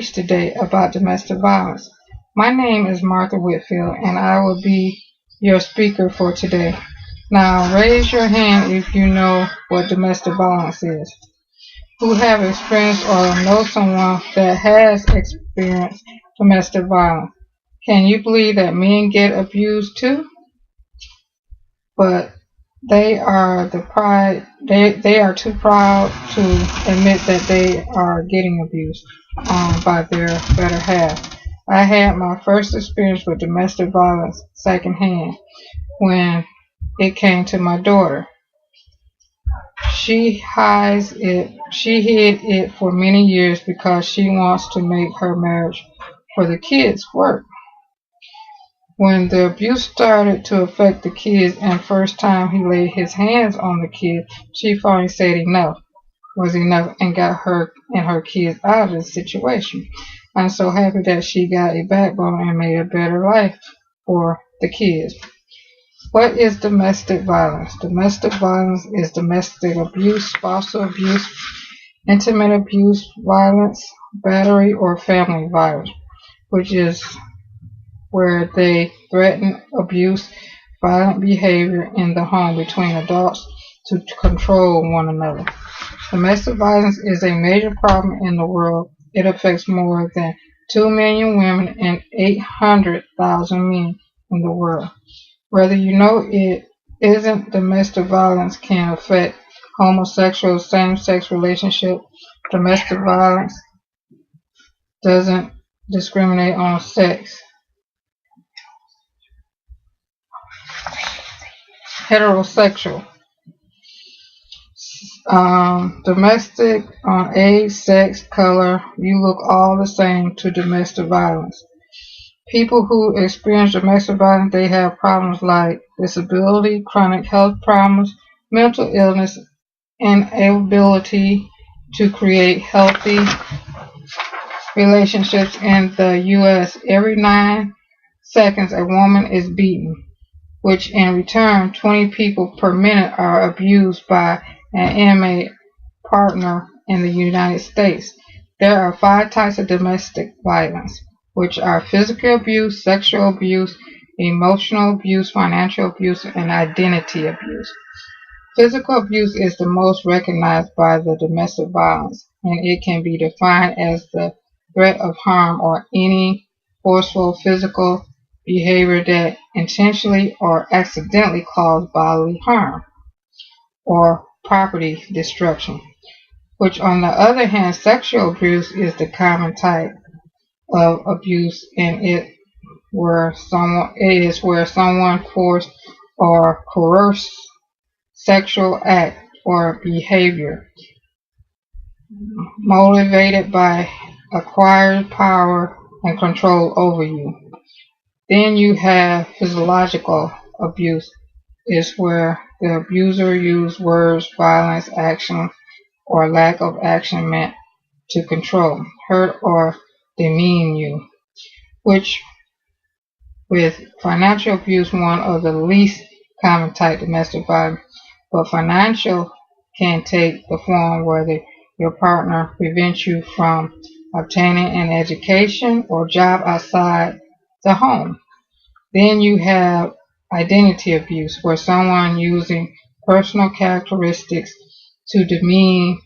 today about domestic violence. My name is Martha Whitfield, and I will be your speaker for today. Now, raise your hand if you know what domestic violence is. Who have experienced or know someone that has experienced domestic violence? Can you believe that men get abused too? But they are the pride. They are too proud to admit that they are getting abused by their better half. I had my first experience with domestic violence secondhand when it came to my daughter. She hid it for many years because she wants to make her marriage for the kids work. When the abuse started to affect the kids and first time he laid his hands on the kid, she finally said enough was enough and got her and her kids out of the situation. I'm so happy that she got a backbone and made a better life for the kids. What is domestic violence? Domestic violence is domestic abuse, spousal abuse, intimate abuse, violence, battery, or family violence, which is where they threaten, abuse, violent behavior in the home between adults to control one another. Domestic violence is a major problem in the world. It affects more than 2 million women and 800,000 men in the world. Whether you know it isn't, domestic violence can affect homosexual same-sex relationships. Domestic violence doesn't discriminate on sex. Heterosexual. Domestic on age, sex, color, you look all the same to domestic violence. People who experience domestic violence, they have problems like disability, chronic health problems, mental illness, inability to create healthy relationships. In the U.S., every 9 seconds a woman is beaten, which in return 20 people per minute are abused by an intimate partner in the United States. There are 5 types of domestic violence, which are physical abuse, sexual abuse, emotional abuse, financial abuse, and identity abuse. Physical abuse is the most recognized by the domestic violence, and it can be defined as the threat of harm or any forceful physical behavior that intentionally or accidentally causes bodily harm or property destruction. Which, on the other hand, sexual abuse is the common type of abuse, and it is where someone forced or coerced sexual act or behavior motivated by acquired power and control over you. Then you have physiological abuse, is where the abuser used words, violence, action, or lack of action meant to control, hurt, or demean you. Which, with financial abuse, one of the least common type domestic violence, but financial can take the form whether your partner prevents you from obtaining an education or job outside the home. Then you have identity abuse, where someone using personal characteristics to demean,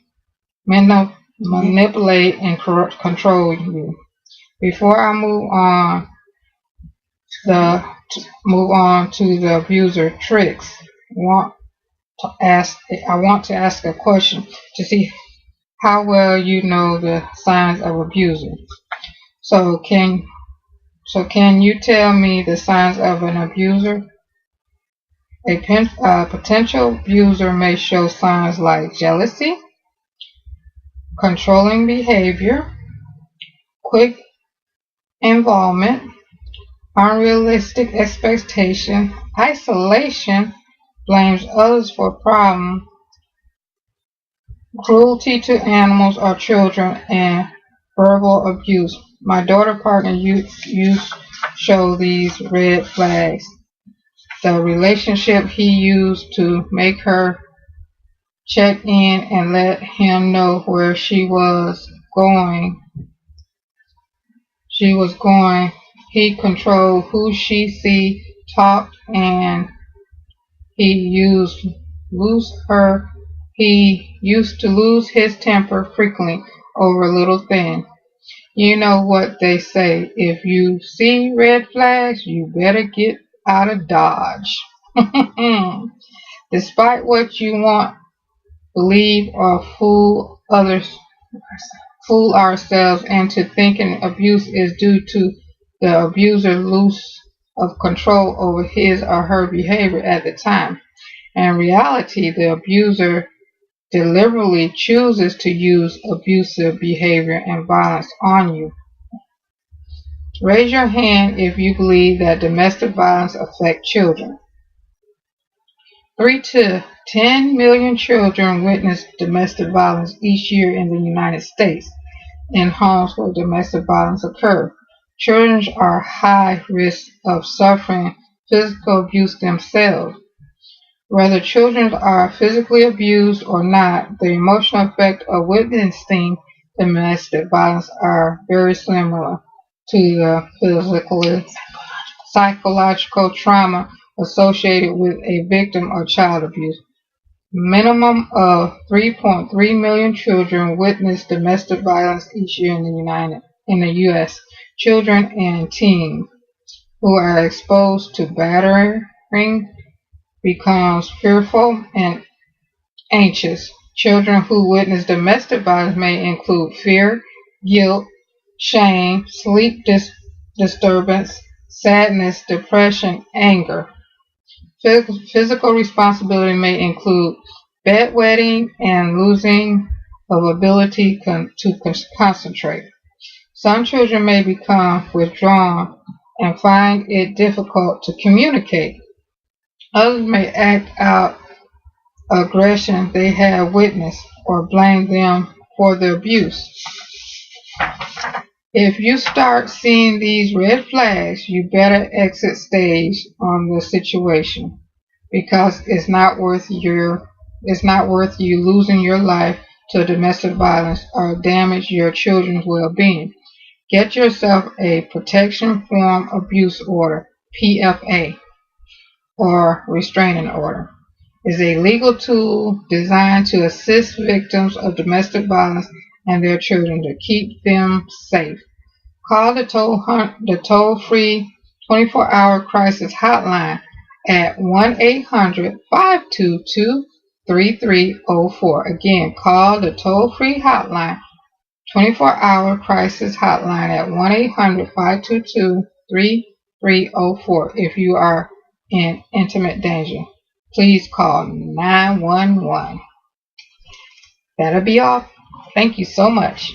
manipulate, and control you. Before I the move on to the abuser tricks, I want to ask a question to see how well you know the signs of abuser. So can you tell me the signs of an abuser? A potential abuser may show signs like jealousy, controlling behavior, quick involvement, unrealistic expectation, isolation, blames others for problems, cruelty to animals or children, and verbal abuse. My daughter partner used show these red flags. The relationship he used to make her check in and let him know where she was going she was going. He controlled who she see, talked, and he used lose her. He used to lose his temper frequently over little things. You know what they say, if you see red flags, you better get out of Dodge. Despite what you want, believe, or fool ourselves into thinking abuse is due to the abuser loss of control over his or her behavior at the time. In reality, the abuser deliberately chooses to use abusive behavior and violence on you. Raise your hand if you believe that domestic violence affects children. 3 to 10 million children witness domestic violence each year in the United States in homes where domestic violence occurs. Children are high risk of suffering physical abuse themselves. Whether children are physically abused or not, the emotional effect of witnessing domestic violence are very similar to the physical psychological trauma associated with a victim of child abuse. Minimum of 3.3 million children witness domestic violence each year in the U.S. Children and teens who are exposed to battering becomes fearful and anxious. Children who witness domestic violence may include fear, guilt, shame, disturbance, sadness, depression, anger. Physical responsibility may include bedwetting and losing of ability to concentrate. Some children may become withdrawn and find it difficult to communicate. Others may act out aggression they have witnessed or blame them for the abuse. If you start seeing these red flags, you better exit stage on the situation because it's not worth you losing your life to domestic violence or damage your children's well-being. Get yourself a protection form abuse order, PFA, or restraining order. Is a legal tool designed to assist victims of domestic violence and their children to keep them safe. Call the toll-free 24-hour crisis hotline at 1-800-522-3304. Again, call the toll-free hotline 24-hour crisis hotline at 1-800-522-3304 if you are in intimate danger. Please call 911. That'll be all. Thank you so much.